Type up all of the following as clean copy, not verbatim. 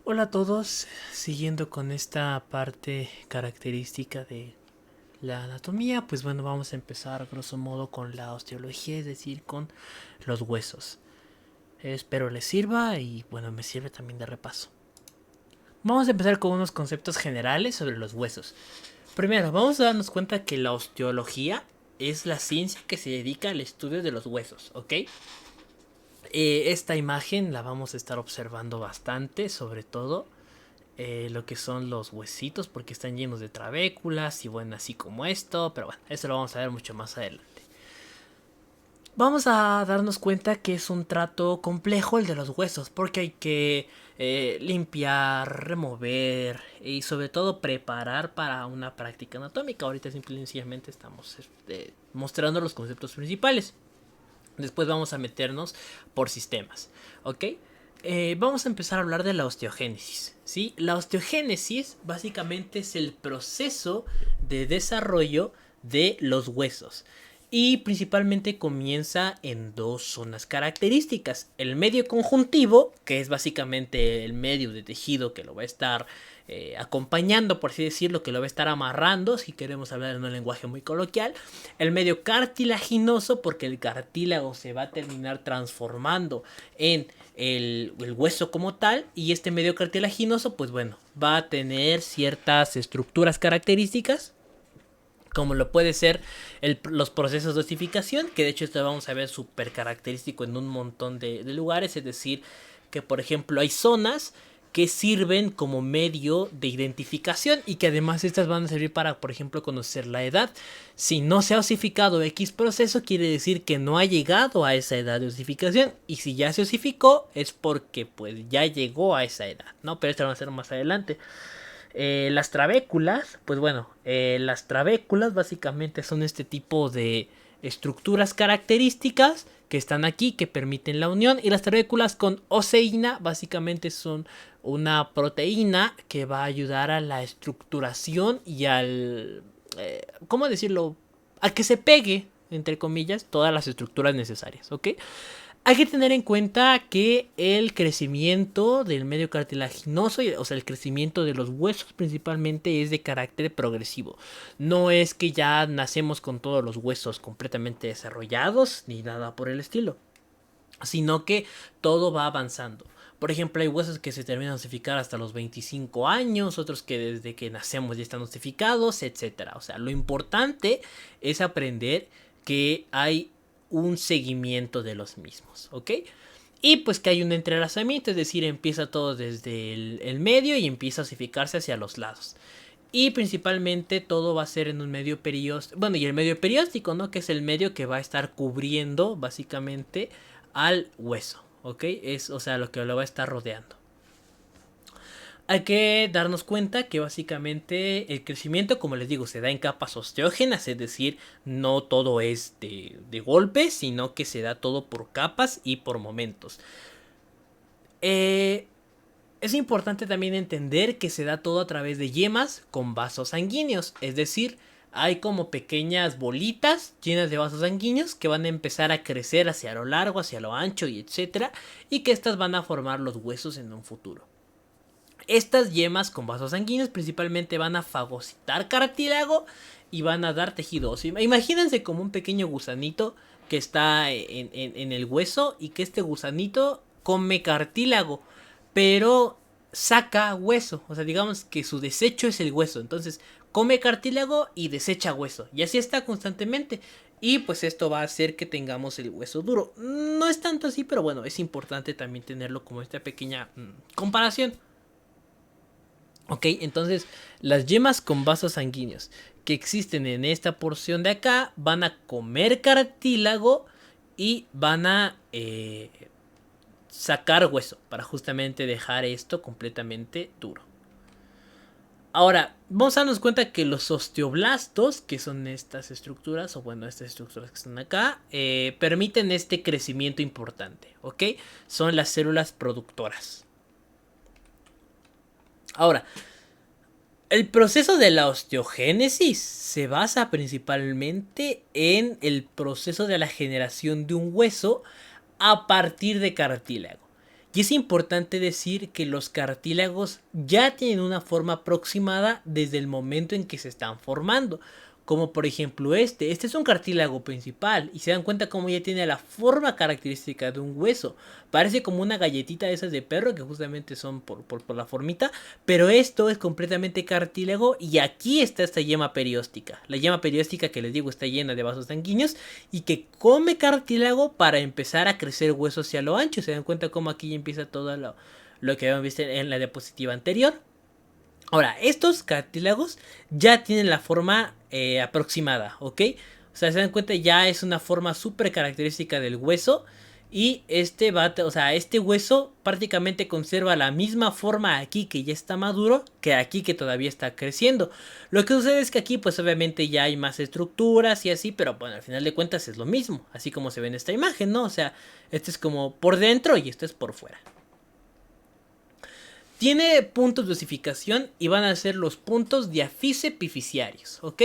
Hola a todos, siguiendo con esta parte característica de la anatomía, pues bueno, vamos a empezar grosso modo con la osteología, es decir, con los huesos. Espero les sirva y bueno, me sirve también de repaso. Vamos a empezar con unos conceptos generales sobre los huesos. Primero, vamos a darnos cuenta que la osteología es la ciencia que se dedica al estudio de los huesos, ¿ok? Esta imagen la vamos a estar observando bastante, sobre todo lo que son los huesitos, porque están llenos de trabéculas y bueno, así como esto, pero bueno, eso lo vamos a ver mucho más adelante. Vamos a darnos cuenta que es un trato complejo el de los huesos, porque hay que limpiar, remover y sobre todo preparar para una práctica anatómica. Ahorita simplemente estamos mostrando los conceptos principales. Después vamos a meternos por sistemas, ¿ok? Vamos a empezar a hablar de la osteogénesis, ¿sí? La osteogénesis básicamente es el proceso de desarrollo de los huesos y principalmente comienza en dos zonas características. El medio conjuntivo, que es básicamente el medio de tejido que lo va a estar acompañando, por así decirlo, que lo va a estar amarrando, si queremos hablar en un lenguaje muy coloquial. El medio cartilaginoso, porque el cartílago se va a terminar transformando en el hueso como tal, y este medio cartilaginoso, pues bueno, va a tener ciertas estructuras características, como lo puede ser los procesos de osificación, que de hecho esto vamos a ver súper característico en un montón de lugares, es decir, que por ejemplo hay zonas que sirven como medio de identificación y que además estas van a servir para, por ejemplo, conocer la edad. Si no se ha osificado X proceso, quiere decir que no ha llegado a esa edad de osificación, y si ya se osificó es porque pues ya llegó a esa edad, ¿no? Pero esto lo vamos a hacer más adelante. Las trabéculas, pues bueno, las trabéculas básicamente son este tipo de estructuras características que están aquí, que permiten la unión. Y las trabéculas con oseína básicamente son una proteína que va a ayudar a la estructuración y al, ¿cómo decirlo? A que se pegue, entre comillas, todas las estructuras necesarias, ¿ok? Hay que tener en cuenta que el crecimiento del medio cartilaginoso, o sea, el crecimiento de los huesos principalmente, es de carácter progresivo. No es que ya nacemos con todos los huesos completamente desarrollados, ni nada por el estilo, sino que todo va avanzando. Por ejemplo, hay huesos que se terminan de osificar hasta los 25 años, otros que desde que nacemos ya están osificados, etc. O sea, lo importante es aprender que hay un seguimiento de los mismos, ¿ok? Y pues que hay un entrelazamiento, es decir, empieza todo desde el medio y empieza a osificarse hacia los lados. Y principalmente todo va a ser en un medio perióstico. Bueno, y el medio perióstico, ¿no? Que es el medio que va a estar cubriendo básicamente al hueso, ¿ok? Es, o sea, lo que lo va a estar rodeando. Hay que darnos cuenta que básicamente el crecimiento, como les digo, se da en capas osteógenas, es decir, no todo es de golpe, sino que se da todo por capas y por momentos. Es importante también entender que se da todo a través de yemas con vasos sanguíneos, es decir, hay como pequeñas bolitas llenas de vasos sanguíneos que van a empezar a crecer hacia lo largo, hacia lo ancho y etcétera, y que estas van a formar los huesos en un futuro. Estas yemas con vasos sanguíneos principalmente van a fagocitar cartílago y van a dar tejido óseo. Imagínense como un pequeño gusanito que está en el hueso y que este gusanito come cartílago, pero saca hueso. O sea, digamos que su desecho es el hueso. Entonces come cartílago y desecha hueso. Y así está constantemente. Y pues esto va a hacer que tengamos el hueso duro. No es tanto así, pero bueno, es importante también tenerlo como esta pequeña comparación. Ok, entonces las yemas con vasos sanguíneos que existen en esta porción de acá van a comer cartílago y van a sacar hueso para justamente dejar esto completamente duro. Ahora, vamos a darnos cuenta que los osteoblastos, que son estas estructuras, o bueno, estas estructuras que están acá, permiten este crecimiento importante, ¿ok? Son las células productoras. Ahora, el proceso de la osteogénesis se basa principalmente en el proceso de la generación de un hueso a partir de cartílago. Y es importante decir que los cartílagos ya tienen una forma aproximada desde el momento en que se están formando. Como por ejemplo este es un cartílago principal y se dan cuenta como ya tiene la forma característica de un hueso. Parece como una galletita de esas de perro que justamente son por la formita, pero esto es completamente cartílago y aquí está esta yema perióstica. La yema perióstica que les digo está llena de vasos sanguíneos y que come cartílago para empezar a crecer hueso hacia lo ancho. Se dan cuenta como aquí ya empieza todo lo que habíamos visto en la diapositiva anterior. Ahora, estos cartílagos ya tienen la forma aproximada, ¿ok? O sea, se dan cuenta, ya es una forma súper característica del hueso. Y este hueso prácticamente conserva la misma forma aquí que ya está maduro que aquí que todavía está creciendo. Lo que sucede es que aquí pues obviamente ya hay más estructuras y así, pero bueno, al final de cuentas es lo mismo, así como se ve en esta imagen, ¿no? O sea, este es como por dentro y esto es por fuera. Tiene puntos de osificación y van a ser los puntos diafise-epifisiarios, ¿ok?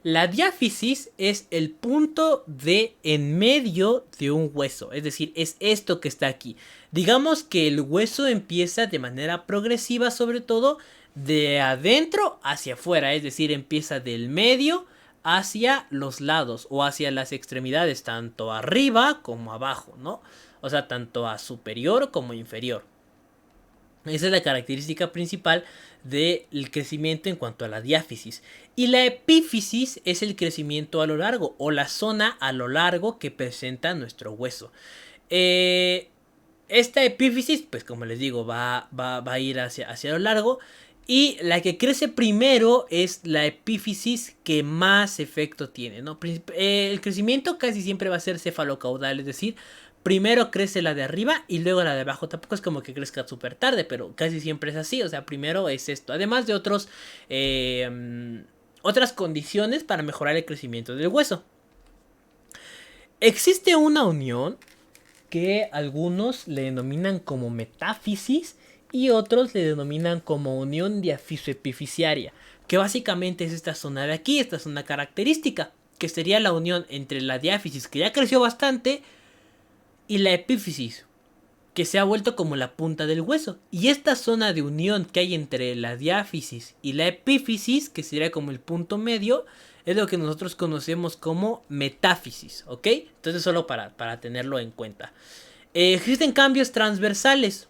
La diáfisis es el punto de en medio de un hueso, es decir, es esto que está aquí. Digamos que el hueso empieza de manera progresiva, sobre todo de adentro hacia afuera, es decir, empieza del medio hacia los lados o hacia las extremidades, tanto arriba como abajo, ¿no? O sea, tanto a superior como inferior. Esa es la característica principal del crecimiento en cuanto a la diáfisis. Y la epífisis es el crecimiento a lo largo o la zona a lo largo que presenta nuestro hueso. Esta epífisis, pues como les digo, va a ir hacia lo largo. Y la que crece primero es la epífisis que más efecto tiene, ¿no? El crecimiento casi siempre va a ser cefalocaudal, es decir, primero crece la de arriba y luego la de abajo. Tampoco es como que crezca súper tarde, pero casi siempre es así. O sea, primero es esto. Además de otras condiciones para mejorar el crecimiento del hueso. Existe una unión que algunos le denominan como metáfisis y otros le denominan como unión diafisoepifisiaria, que básicamente es esta zona de aquí, esta zona característica, que sería la unión entre la diáfisis, que ya creció bastante, y la epífisis, que se ha vuelto como la punta del hueso. Y esta zona de unión que hay entre la diáfisis y la epífisis, que sería como el punto medio, es lo que nosotros conocemos como metáfisis, ¿ok? Entonces solo para tenerlo en cuenta. Existen cambios transversales.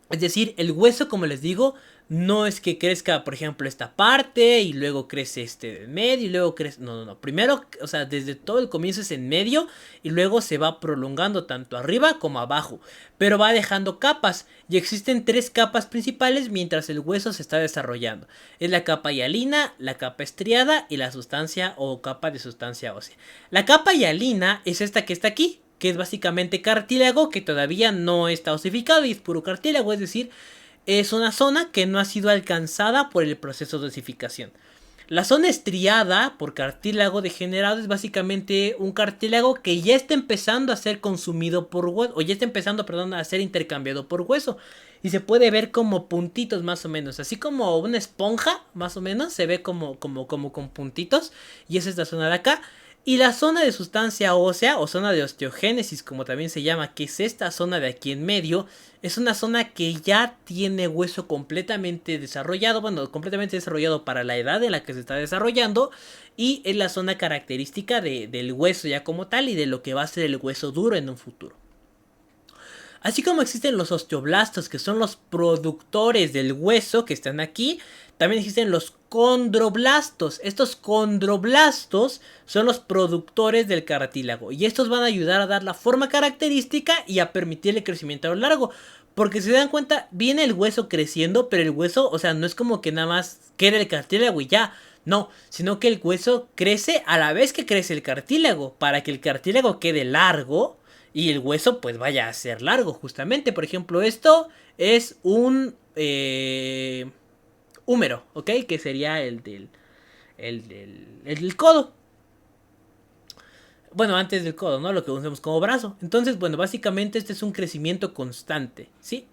Es decir, el hueso, como les digo, no es que crezca, por ejemplo, esta parte y luego crece este de medio y luego crece... No. Primero, o sea, desde todo el comienzo es en medio y luego se va prolongando tanto arriba como abajo. Pero va dejando capas y existen 3 capas principales mientras el hueso se está desarrollando. Es la capa hialina, la capa estriada y la sustancia o capa de sustancia ósea. La capa hialina es esta que está aquí, que es básicamente cartílago que todavía no está osificado y es puro cartílago, es decir, es una zona que no ha sido alcanzada por el proceso de osificación. La zona estriada por cartílago degenerado es básicamente un cartílago que ya está empezando a ser consumido por hueso, o ya está empezando, a ser intercambiado por hueso. Y se puede ver como puntitos más o menos, así como una esponja más o menos, se ve como con puntitos. Y esa es la zona de acá. Y la zona de sustancia ósea o zona de osteogénesis, como también se llama, que es esta zona de aquí en medio, es una zona que ya tiene hueso completamente desarrollado, bueno, completamente desarrollado para la edad en la que se está desarrollando, y es la zona característica del hueso ya como tal y de lo que va a ser el hueso duro en un futuro. Así como existen los osteoblastos, que son los productores del hueso que están aquí, también existen los condroblastos. Estos condroblastos son los productores del cartílago. Y estos van a ayudar a dar la forma característica y a permitir el crecimiento a lo largo. Porque si se dan cuenta, viene el hueso creciendo, pero el hueso, o sea, no es como que nada más quede el cartílago y ya. No, sino que el hueso crece a la vez que crece el cartílago. Para que el cartílago quede largo y el hueso pues vaya a ser largo justamente. Por ejemplo, esto es un húmero, ¿ok? Que sería el del codo. Bueno, antes del codo, ¿no? Lo que usamos como brazo. Entonces, bueno, básicamente este es un crecimiento constante, ¿sí?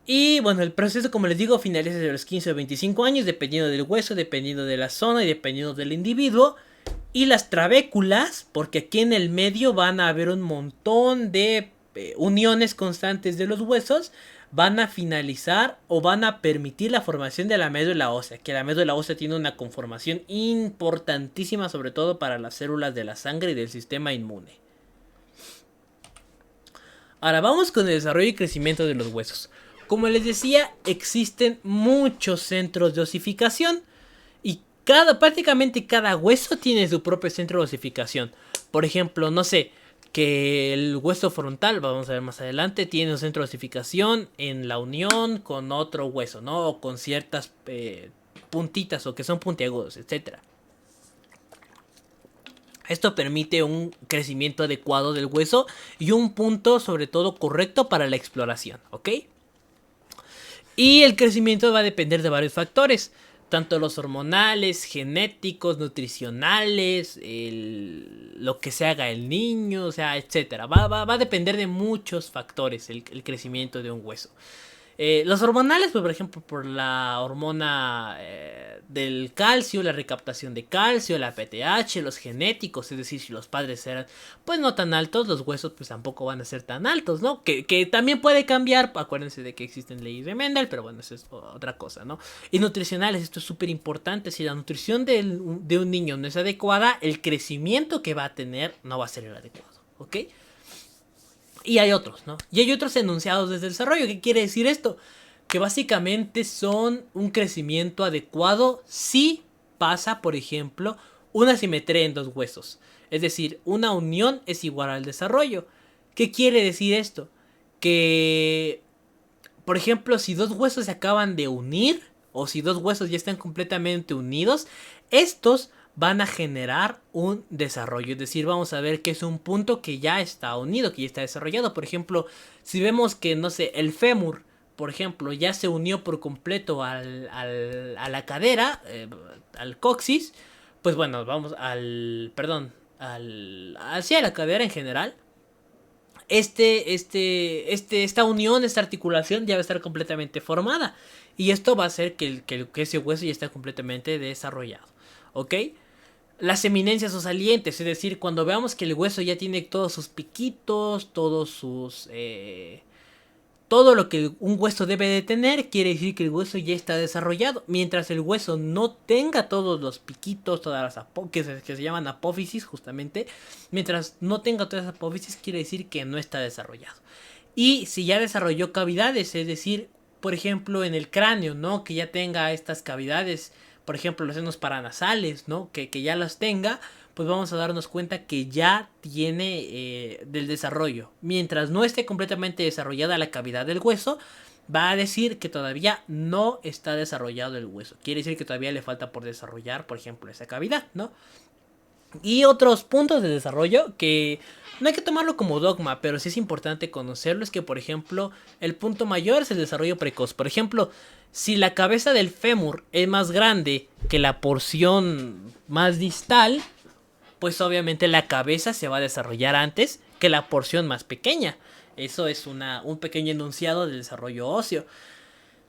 Y bueno, el proceso, como les digo, finaliza desde los 15 o 25 años, dependiendo del hueso, dependiendo de la zona y dependiendo del individuo. Y las trabéculas, porque aquí en el medio van a haber un montón de uniones constantes de los huesos van a finalizar o van a permitir la formación de la médula ósea, que la médula ósea tiene una conformación importantísima, sobre todo para las células de la sangre y del sistema inmune. Ahora vamos con el desarrollo y crecimiento de los huesos. Como les decía, existen muchos centros de osificación y prácticamente cada hueso tiene su propio centro de osificación. Por ejemplo, no sé, que el hueso frontal, vamos a ver más adelante, tiene un centro de osificación en la unión con otro hueso, ¿no? O con ciertas puntitas o que son puntiagudos, etcétera. Esto permite un crecimiento adecuado del hueso y un punto sobre todo correcto para la exploración, ¿ok? Y el crecimiento va a depender de varios factores, tanto los hormonales, genéticos, nutricionales, lo que se haga el niño, o sea, etcétera. Va a depender de muchos factores el crecimiento de un hueso. Los hormonales, pues, por ejemplo, por la hormona del calcio, la recaptación de calcio, la PTH, los genéticos, es decir, si los padres eran pues no tan altos, los huesos pues tampoco van a ser tan altos, ¿no? Que también puede cambiar, acuérdense de que existen leyes de Mendel, pero bueno, eso es otra cosa, ¿no? Y nutricionales, esto es súper importante, si la nutrición de un niño no es adecuada, el crecimiento que va a tener no va a ser el adecuado, ¿ok? Y hay otros, ¿no? Y hay otros enunciados desde el desarrollo. ¿Qué quiere decir esto? Que básicamente son un crecimiento adecuado si pasa, por ejemplo, una simetría en dos huesos. Es decir, una unión es igual al desarrollo. ¿Qué quiere decir esto? Que, por ejemplo, si dos huesos se acaban de unir, o si dos huesos ya están completamente unidos, estos van a generar un desarrollo. Es decir, vamos a ver que es un punto que ya está unido, que ya está desarrollado. Por ejemplo, si vemos que, no sé, el fémur, por ejemplo, ya se unió por completo a la cadera, al coxis, pues bueno, vamos hacia la cadera en general. Esta unión, esta articulación ya va a estar completamente formada. Y esto va a hacer que ese hueso ya esté completamente desarrollado. ¿Ok? Las eminencias o salientes, es decir, cuando veamos que el hueso ya tiene todos sus piquitos, todo lo que un hueso debe de tener, quiere decir que el hueso ya está desarrollado. Mientras el hueso no tenga todos los piquitos, todas las que se llaman apófisis justamente, mientras no tenga todas las apófisis, quiere decir que no está desarrollado. Y si ya desarrolló cavidades, es decir, por ejemplo en el cráneo, ¿no? Que ya tenga estas cavidades, por ejemplo los senos paranasales, ¿no? Que ya las tenga, pues vamos a darnos cuenta que ya tiene del desarrollo. Mientras no esté completamente desarrollada la cavidad del hueso, va a decir que todavía no está desarrollado el hueso. Quiere decir que todavía le falta por desarrollar, por ejemplo, esa cavidad, ¿no? Y otros puntos de desarrollo que no hay que tomarlo como dogma, pero sí es importante conocerlo, es que, por ejemplo, el punto mayor es el desarrollo precoz. Por ejemplo, si la cabeza del fémur es más grande que la porción más distal, pues obviamente la cabeza se va a desarrollar antes que la porción más pequeña. Eso es un pequeño enunciado del desarrollo óseo.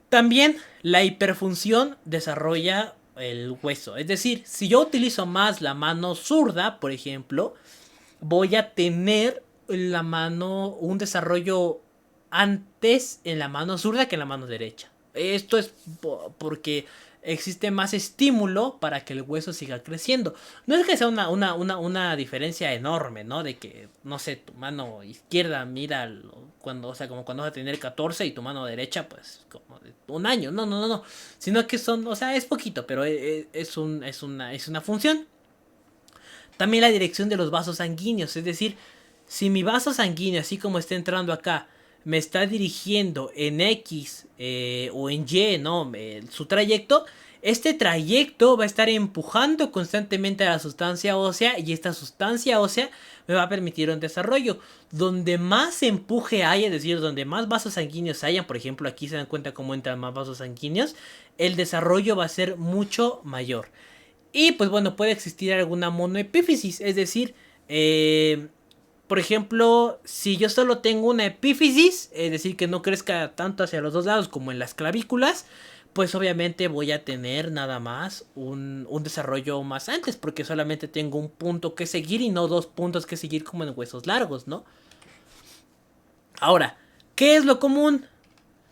También la hiperfunción desarrolla el hueso. Es decir, si yo utilizo más la mano zurda, por ejemplo, voy a tener un desarrollo antes en la mano zurda que en la mano derecha. Esto es porque existe más estímulo para que el hueso siga creciendo. No es que sea una diferencia enorme, ¿no? De que, no sé, tu mano izquierda mira como cuando vas a tener 14 y tu mano derecha, pues, como de un año. No. Sino que es poquito, pero es una función. También la dirección de los vasos sanguíneos, es decir, si mi vaso sanguíneo, así como está entrando acá, me está dirigiendo en X o en Y, ¿no? Su trayecto, este trayecto va a estar empujando constantemente a la sustancia ósea y esta sustancia ósea me va a permitir un desarrollo. Donde más empuje haya, es decir, donde más vasos sanguíneos hayan, por ejemplo, aquí se dan cuenta cómo entran más vasos sanguíneos, el desarrollo va a ser mucho mayor. Y pues bueno, puede existir alguna monoepífisis, es decir, por ejemplo, si yo solo tengo una epífisis, es decir, que no crezca tanto hacia los dos lados como en las clavículas, pues obviamente voy a tener nada más un desarrollo más antes, porque solamente tengo un punto que seguir y no dos puntos que seguir como en huesos largos, ¿no? Ahora, ¿qué es lo común?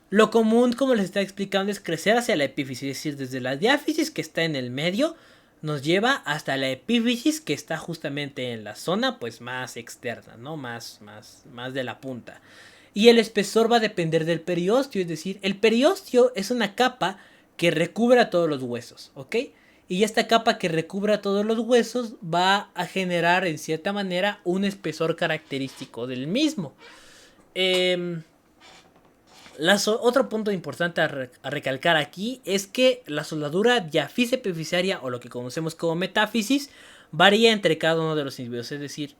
Lo común, como les estaba explicando, es crecer hacia la epífisis, es decir, desde la diáfisis que está en el medio, nos lleva hasta la epífisis que está justamente en la zona pues más externa, ¿no? Más de la punta. Y el espesor va a depender del periostio, es decir, el periostio es una capa que recubra todos los huesos, ¿ok? Y esta capa que recubra todos los huesos va a generar en cierta manera un espesor característico del mismo. Eh, Otro punto importante a recalcar aquí es que la soldadura diáfisis epifisiaria, o lo que conocemos como metáfisis, varía entre cada uno de los individuos. Es decir,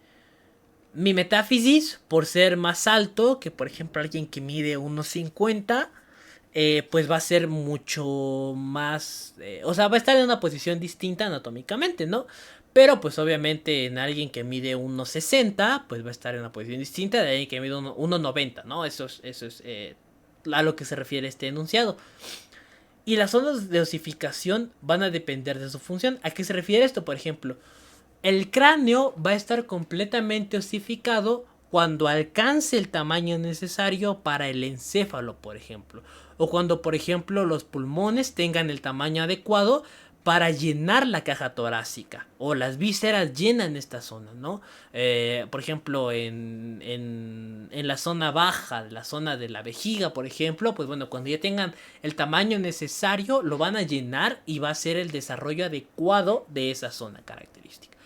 mi metáfisis, por ser más alto que por ejemplo alguien que mide 1,50, pues va a ser mucho más... o sea, va a estar en una posición distinta anatómicamente, ¿no? Pero pues obviamente en alguien que mide 1,60, pues va a estar en una posición distinta de alguien que mide 1,90, ¿no? Eso es a lo que se refiere este enunciado. Y las zonas de osificación van a depender de su función. ¿A qué se refiere esto? Por ejemplo, el cráneo va a estar completamente osificado cuando alcance el tamaño necesario para el encéfalo, por ejemplo. O cuando, por ejemplo, los pulmones tengan el tamaño adecuado para llenar la caja torácica. O las vísceras llenan esta zona, ¿no? Por ejemplo, en la zona baja, la zona de la vejiga, por ejemplo, pues bueno, cuando ya tengan el tamaño necesario, lo van a llenar y va a ser el desarrollo adecuado de esa zona característica.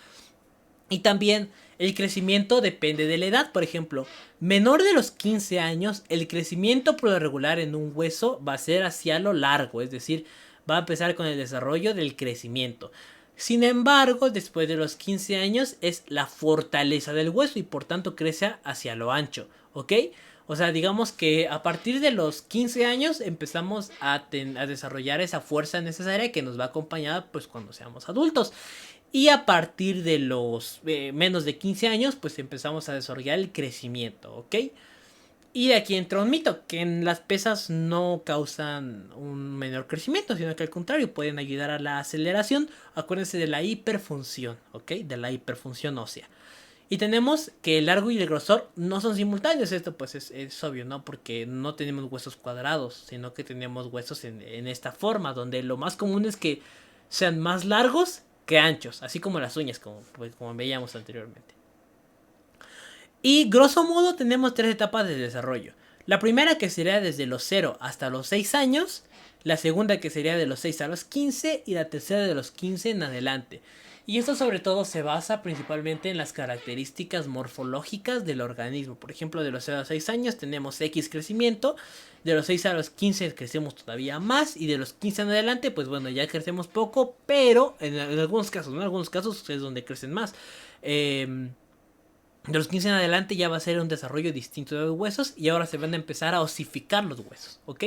Y también el crecimiento depende de la edad. Por ejemplo, menor de los 15 años, el crecimiento por lo regular en un hueso va a ser hacia lo largo, es decir, va a empezar con el desarrollo del crecimiento. Sin embargo, después de los 15 años es la fortaleza del hueso y por tanto crece hacia lo ancho, ¿ok? O sea, digamos que a partir de los 15 años empezamos a desarrollar esa fuerza necesaria que nos va a acompañar pues cuando seamos adultos. Y a partir de los menos de 15 años, pues empezamos a desarrollar el crecimiento, ¿ok? Y de aquí entra un mito, que en las pesas no causan un menor crecimiento, sino que al contrario, pueden ayudar a la aceleración. Acuérdense de la hiperfunción, ¿ok? De la hiperfunción ósea. Y tenemos que el largo y el grosor no son simultáneos. Esto pues es obvio, ¿no? Porque no tenemos huesos cuadrados, sino que tenemos huesos en esta forma, donde lo más común es que sean más largos que anchos, así como las uñas, como veíamos anteriormente. Y grosso modo tenemos tres etapas de desarrollo. La primera que sería desde los 0 hasta los 6 años, la segunda que sería de los 6 a los 15 y la tercera de los 15 en adelante. Y esto sobre todo se basa principalmente en las características morfológicas del organismo. Por ejemplo, de los 0 a los 6 años tenemos X crecimiento, de los 6 a los 15 crecemos todavía más y de los 15 en adelante, pues bueno, ya crecemos poco, pero en algunos casos, ¿no? En algunos casos es donde crecen más. De los 15 en adelante ya va a ser un desarrollo distinto de los huesos y ahora se van a empezar a osificar los huesos, ¿ok?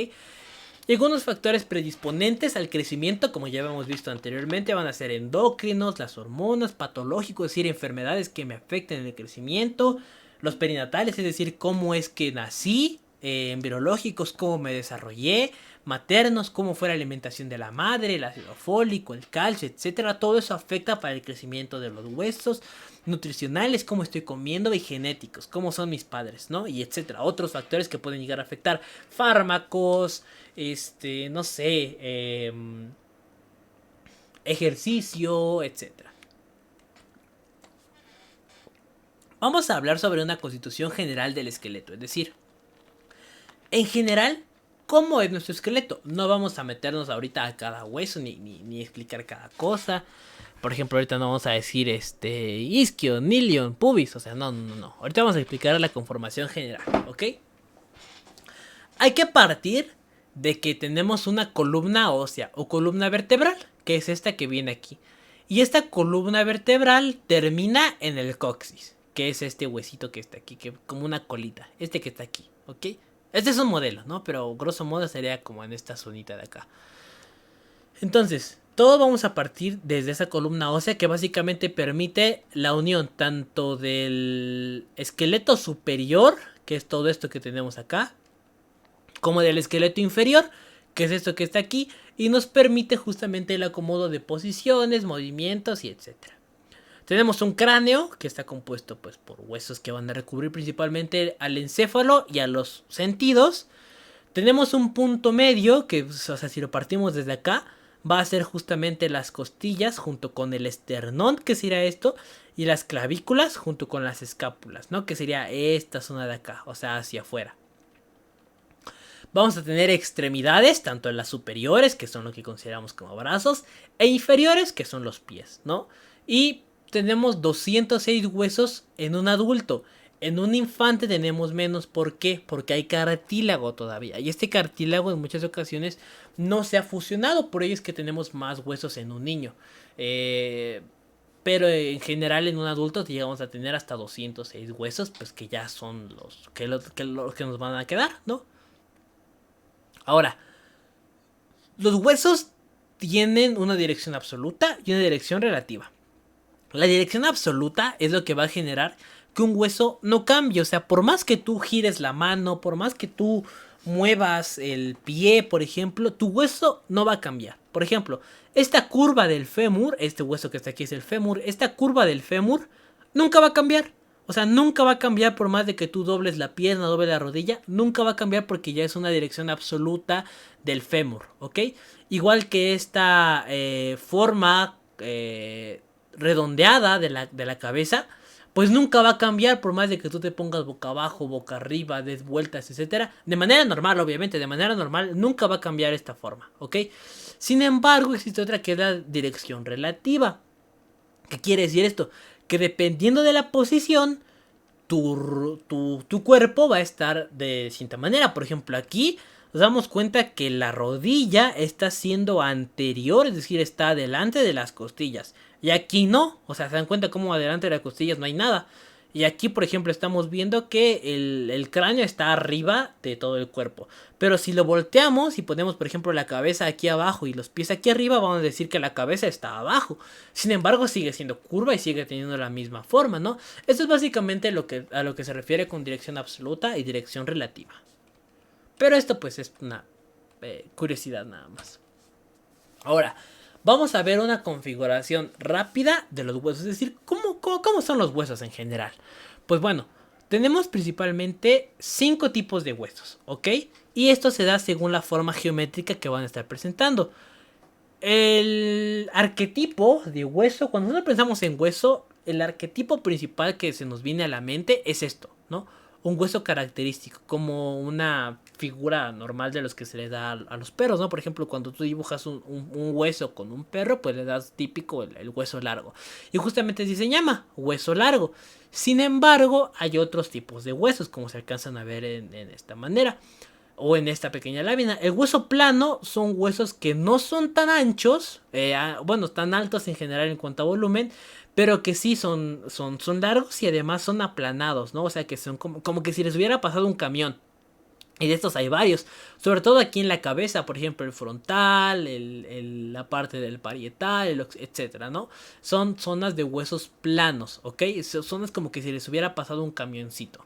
Y algunos factores predisponentes al crecimiento, como ya habíamos visto anteriormente, van a ser endocrinos, las hormonas, patológicos, es decir, enfermedades que me afecten en el crecimiento, los perinatales, es decir, cómo es que nací, embriológicos, cómo me desarrollé, maternos, cómo fue la alimentación de la madre, el ácido fólico, el calcio, etcétera. Todo eso afecta para el crecimiento de los huesos, nutricionales, cómo estoy comiendo, y genéticos, cómo son mis padres, ¿no? Y etcétera. Otros factores que pueden llegar a afectar, fármacos, no sé, ejercicio, etcétera. Vamos a hablar sobre una constitución general del esqueleto, es decir, en general, ¿cómo es nuestro esqueleto? No vamos a meternos ahorita a cada hueso ni explicar cada cosa. Por ejemplo, ahorita no vamos a decir isquio, nilion, pubis, o sea, no. Ahorita vamos a explicar la conformación general, ¿ok? Hay que partir de que tenemos una columna ósea o columna vertebral, que es esta que viene aquí. Y esta columna vertebral termina en el coxis, que es este huesito que está aquí, que como una colita, este que está aquí, ¿ok? Este es un modelo, ¿no? Pero grosso modo sería como en esta zonita de acá. Entonces, todos vamos a partir desde esa columna ósea que básicamente permite la unión tanto del esqueleto superior, que es todo esto que tenemos acá, como del esqueleto inferior, que es esto que está aquí, y nos permite justamente el acomodo de posiciones, movimientos y etcétera. Tenemos un cráneo que está compuesto pues por huesos que van a recubrir principalmente al encéfalo y a los sentidos. Tenemos un punto medio que, o sea, si lo partimos desde acá, va a ser justamente las costillas junto con el esternón, que sería esto, y las clavículas junto con las escápulas, ¿no? Que sería esta zona de acá, o sea, hacia afuera. Vamos a tener extremidades, tanto en las superiores, que son lo que consideramos como brazos, e inferiores, que son los pies, ¿no? Y tenemos 206 huesos en un adulto. En un infante tenemos menos. ¿Por qué? Porque hay cartílago todavía. Y este cartílago en muchas ocasiones no se ha fusionado. Por ello es que tenemos más huesos en un niño. Pero en general en un adulto llegamos a tener hasta 206 huesos. Pues que ya son los que nos van a quedar, ¿no? Ahora, los huesos tienen una dirección absoluta y una dirección relativa. La dirección absoluta es lo que va a generar que un hueso no cambie. O sea, por más que tú gires la mano, por más que tú muevas el pie, por ejemplo, tu hueso no va a cambiar. Por ejemplo, esta curva del fémur, este hueso que está aquí es el fémur, esta curva del fémur nunca va a cambiar. O sea, nunca va a cambiar por más de que tú dobles la pierna, dobles la rodilla. Nunca va a cambiar porque ya es una dirección absoluta del fémur, ¿ok? Igual que esta forma redondeada de la cabeza, pues nunca va a cambiar por más de que tú te pongas boca abajo, boca arriba, des vueltas, etcétera. De manera normal, obviamente, de manera normal, nunca va a cambiar esta forma, ¿ok? Sin embargo, existe otra que es la dirección relativa. ¿Qué quiere decir esto? Que dependiendo de la posición, tu cuerpo va a estar de distinta manera. Por ejemplo, aquí nos damos cuenta que la rodilla está siendo anterior, es decir, está delante de las costillas. Y aquí no, o sea, se dan cuenta cómo adelante de las costillas no hay nada. Y aquí, por ejemplo, estamos viendo que el cráneo está arriba de todo el cuerpo. Pero si lo volteamos y ponemos, por ejemplo, la cabeza aquí abajo y los pies aquí arriba, vamos a decir que la cabeza está abajo. Sin embargo, sigue siendo curva y sigue teniendo la misma forma, ¿no? Esto es básicamente a lo que se refiere con dirección absoluta y dirección relativa. Pero esto pues es una curiosidad nada más. Ahora, vamos a ver una configuración rápida de los huesos. Es decir, ¿cómo son los huesos en general? Pues bueno, tenemos principalmente 5 tipos de huesos, ¿ok? Y esto se da según la forma geométrica que van a estar presentando. El arquetipo de hueso, cuando nosotros pensamos en hueso, el arquetipo principal que se nos viene a la mente es esto, ¿no? Un hueso característico, como una figura normal de los que se le da a los perros, ¿no? Por ejemplo, cuando tú dibujas un hueso con un perro, pues le das típico el hueso largo. Y justamente así se llama, hueso largo. Sin embargo, hay otros tipos de huesos, como se alcanzan a ver en esta manera o en esta pequeña lámina. El hueso plano son huesos que no son tan anchos, bueno, tan altos en general en cuanto a volumen, pero que sí son largos y además son aplanados, ¿no? O sea que son como que si les hubiera pasado un camión. Y de estos hay varios, sobre todo aquí en la cabeza, por ejemplo el frontal, la parte del parietal, etcétera, ¿no? Son zonas de huesos planos, ¿ok? Son zonas como que si les hubiera pasado un camioncito.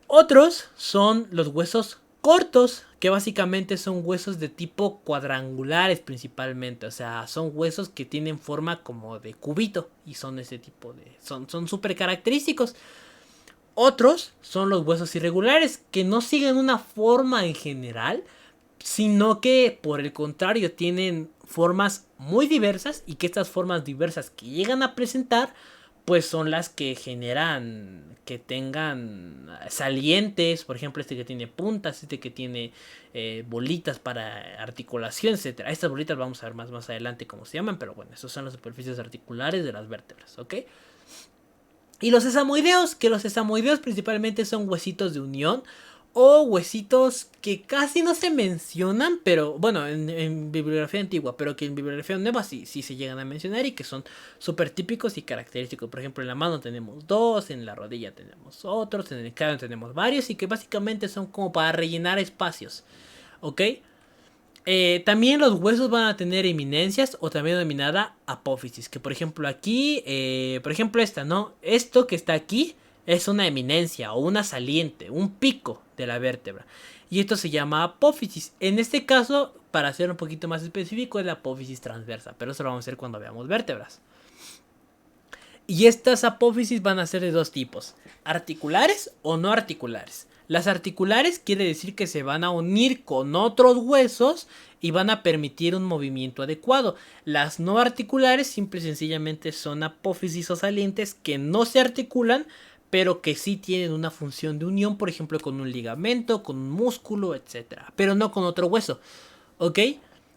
Otros son los huesos cortos, que básicamente son huesos de tipo cuadrangulares principalmente. O sea, son huesos que tienen forma como de cubito y son ese tipo de... Son súper característicos. Otros son los huesos irregulares, que no siguen una forma en general, sino que por el contrario tienen formas muy diversas y que estas formas diversas que llegan a presentar pues son las que generan que tengan salientes, por ejemplo este que tiene puntas, este que tiene bolitas para articulación, etcétera. Estas bolitas vamos a ver más adelante cómo se llaman, pero bueno, esas son las superficies articulares de las vértebras, ¿ok? Y los sesamoideos, que los sesamoideos principalmente son huesitos de unión o huesitos que casi no se mencionan, pero bueno, en bibliografía antigua, pero que en bibliografía nueva sí se llegan a mencionar y que son súper típicos y característicos. Por ejemplo, en la mano tenemos dos, en la rodilla tenemos otros, en el cráneo tenemos varios y que básicamente son como para rellenar espacios, ¿ok? También los huesos van a tener eminencias o también denominada apófisis. Que por ejemplo aquí, por ejemplo esta, ¿no? Esto que está aquí es una eminencia o una saliente, un pico de la vértebra. Y esto se llama apófisis. En este caso, para ser un poquito más específico, es la apófisis transversa. Pero eso lo vamos a hacer cuando veamos vértebras. Y estas apófisis van a ser de dos tipos, articulares o no articulares. Las articulares quiere decir que se van a unir con otros huesos y van a permitir un movimiento adecuado. Las no articulares simple y sencillamente son apófisis o salientes que no se articulan, pero que sí tienen una función de unión, por ejemplo con un ligamento, con un músculo, etcétera, pero no con otro hueso, ¿ok?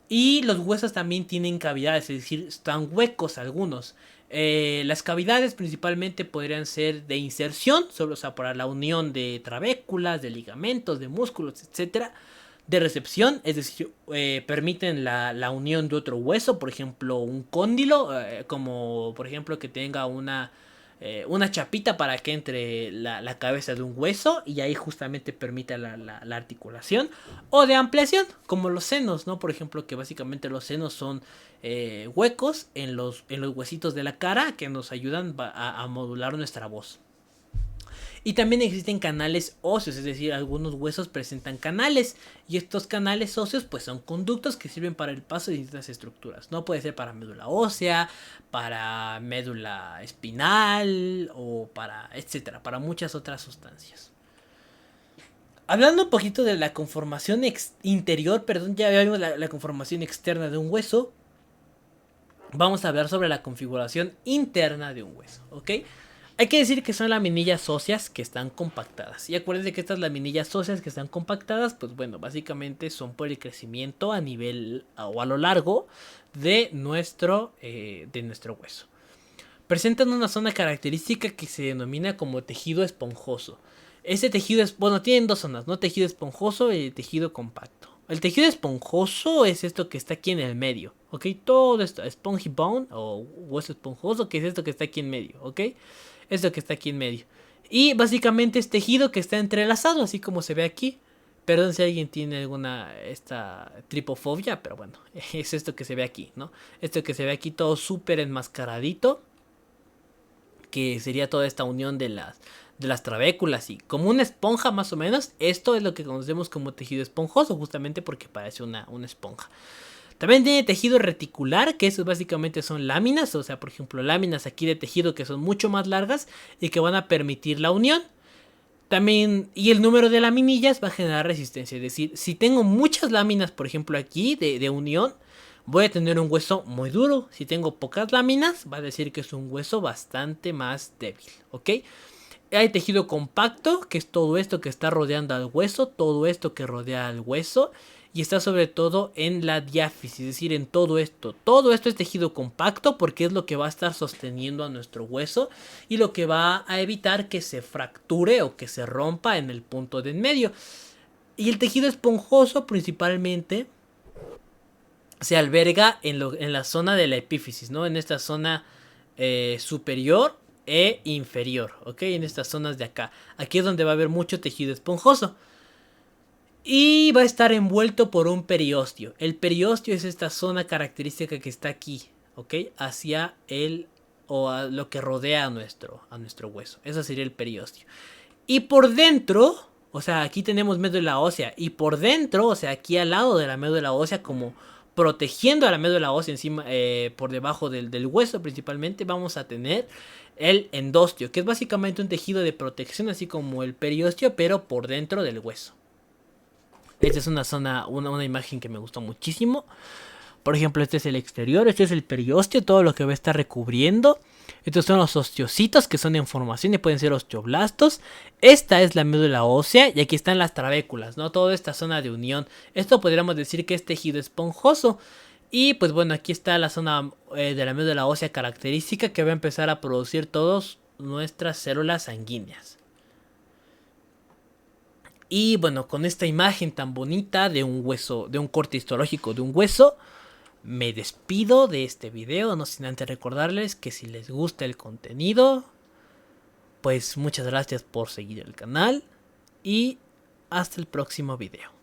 Y los huesos también tienen cavidades, es decir, están huecos algunos. Las cavidades principalmente podrían ser de inserción, solo o sea, para la unión de trabéculas, de ligamentos, de músculos, etcétera. De recepción, es decir, permiten la unión de otro hueso, por ejemplo, un cóndilo, como por ejemplo que tenga una chapita para que entre la cabeza de un hueso y ahí justamente permita la articulación. O de ampliación, como los senos, ¿no? Por ejemplo, que básicamente los senos son huecos en los huesitos de la cara que nos ayudan a modular nuestra voz. Y también existen canales óseos, es decir, algunos huesos presentan canales y estos canales óseos pues son conductos que sirven para el paso de distintas estructuras. No puede ser para médula ósea, para médula espinal o para etcétera, para muchas otras sustancias. Hablando un poquito de la conformación interior, perdón, ya vimos la conformación externa de un hueso. Vamos a hablar sobre la configuración interna de un hueso, ¿ok? Hay que decir que son laminillas óseas que están compactadas. Y acuérdense que estas laminillas óseas que están compactadas, pues bueno, básicamente son por el crecimiento a nivel o a lo largo de nuestro hueso. Presentan una zona característica que se denomina como tejido esponjoso. Este tejido es, bueno, tienen dos zonas, ¿no? Tejido esponjoso y tejido compacto. El tejido esponjoso es esto que está aquí en el medio, ¿ok? Todo esto, spongy bone o hueso esponjoso, que es esto que está aquí en medio, ¿ok? Esto que está aquí en medio. Y básicamente es tejido que está entrelazado, así como se ve aquí. Perdón si alguien tiene esta tripofobia, pero bueno, es esto que se ve aquí, ¿no? Esto que se ve aquí todo súper enmascaradito, que sería toda esta unión de las trabéculas y como una esponja más o menos. Esto es lo que conocemos como tejido esponjoso, justamente porque parece una esponja. También tiene tejido reticular, que eso básicamente son láminas, o sea, por ejemplo, láminas aquí de tejido que son mucho más largas y que van a permitir la unión. También, y el número de laminillas va a generar resistencia, es decir, si tengo muchas láminas, por ejemplo, aquí de unión, voy a tener un hueso muy duro. Si tengo pocas láminas, va a decir que es un hueso bastante más débil, ¿ok? Hay tejido compacto, que es todo esto que está rodeando al hueso, todo esto que rodea al hueso. Y está sobre todo en la diáfisis, es decir, en todo esto. Todo esto es tejido compacto porque es lo que va a estar sosteniendo a nuestro hueso y lo que va a evitar que se fracture o que se rompa en el punto de en medio. Y el tejido esponjoso principalmente se alberga en la zona de la epífisis, ¿no? En esta zona superior e inferior, ¿ok? En estas zonas de acá. Aquí es donde va a haber mucho tejido esponjoso. Y va a estar envuelto por un periósteo. El periósteo es esta zona característica que está aquí, ¿ok? Hacia a lo que rodea a nuestro hueso. Eso sería el periósteo. Y por dentro, o sea, aquí tenemos médula ósea. Y por dentro, o sea, aquí al lado de la médula ósea, como protegiendo a la médula ósea encima, por debajo del hueso principalmente, vamos a tener el endosteo, que es básicamente un tejido de protección, así como el periósteo, pero por dentro del hueso. Esta es una zona, una imagen que me gustó muchísimo. Por ejemplo, este es el exterior, este es el periósteo, todo lo que va a estar recubriendo. Estos son los osteocitos que son en formación y pueden ser osteoblastos. Esta es la médula ósea y aquí están las trabéculas, ¿no? Toda esta zona de unión. Esto podríamos decir que es tejido esponjoso. Y pues bueno, aquí está la zona de la médula ósea característica que va a empezar a producir todas nuestras células sanguíneas. Y bueno, con esta imagen tan bonita de un hueso, de un corte histológico de un hueso, me despido de este video, no sin antes recordarles que si les gusta el contenido, pues muchas gracias por seguir el canal y hasta el próximo video.